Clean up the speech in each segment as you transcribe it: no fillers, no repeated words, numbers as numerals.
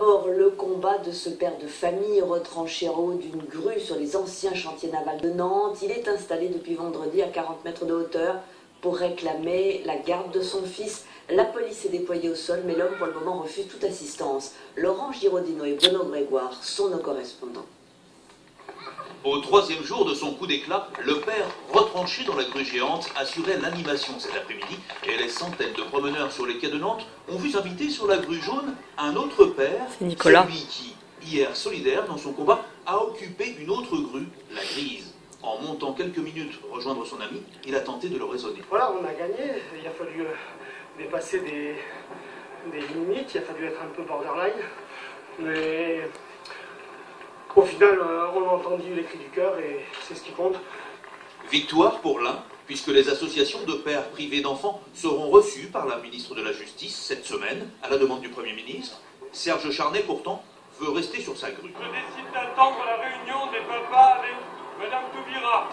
d'abord le combat de ce père de famille retranché en haut d'une grue sur les anciens chantiers navals de Nantes. Il est installé depuis vendredi à 40 mètres de hauteur pour réclamer la garde de son fils. La police est déployée au sol, mais l'homme pour le moment refuse toute assistance. Laurent Giraudino et Bruno Grégoire sont nos correspondants. Au troisième jour de son coup d'éclat, le père, retranché dans la grue géante, assurait l'animation cet après-midi et les centaines de promeneurs sur les quais de Nantes ont vu s'inviter sur la grue jaune un autre père, Nicolas. celui qui, hier solidaire dans son combat, a occupé une autre grue, la grise. En montant quelques minutes rejoindre son ami, il a tenté de le raisonner. Voilà, on a gagné, il a fallu dépasser des limites, il a fallu être un peu borderline, mais au final, on a entendu les cris du cœur et c'est ce qui compte. Victoire pour l'un, puisque les associations de pères privés d'enfants seront reçues par la ministre de la Justice cette semaine, à la demande du Premier ministre. Serge Charnay, pourtant, veut rester sur sa grue. Je décide d'attendre la réunion des papas avec Madame Toubira.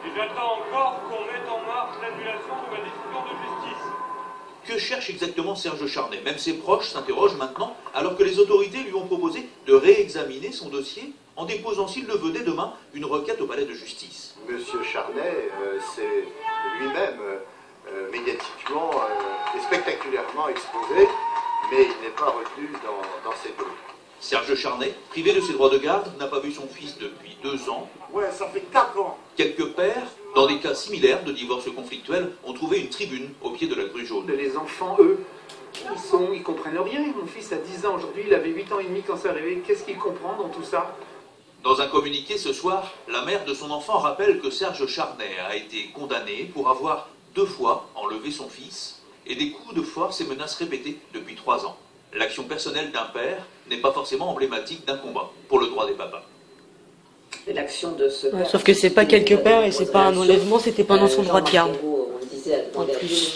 Et j'attends encore qu'on mette en marche l'annulation de ma décision de justice. Que cherche exactement Serge Charnay? Même ses proches s'interrogent maintenant, alors que les autorités lui ont proposé de réexaminer son dossier en déposant, s'il le veut, dès demain, une requête au palais de justice. Monsieur Charnay s'est lui-même médiatiquement et spectaculairement exposé, mais il n'est pas retenu dans ces deux. Serge Charnay, privé de ses droits de garde, n'a pas vu son fils depuis 2 ans. Ouais, ça fait 4 ans. Quelques pères, dans des cas similaires de divorce conflictuel, ont trouvé une tribune au pied de la grue jaune. Les enfants, eux, ils comprennent rien. Mon fils a 10 ans aujourd'hui, il avait 8 ans et demi quand c'est arrivé. Qu'est-ce qu'il comprend dans tout ça? Dans un communiqué ce soir, la mère de son enfant rappelle que Serge Charnay a été condamné pour avoir 2 fois enlevé son fils et des coups de force et menaces répétés depuis 3 ans. L'action personnelle d'un père n'est pas forcément emblématique d'un combat pour le droit des papas. L'action de ce père, Sauf que c'est pas quelques pères et c'est pas un enlèvement, c'était pendant son droit de garde. On le disait, En plus.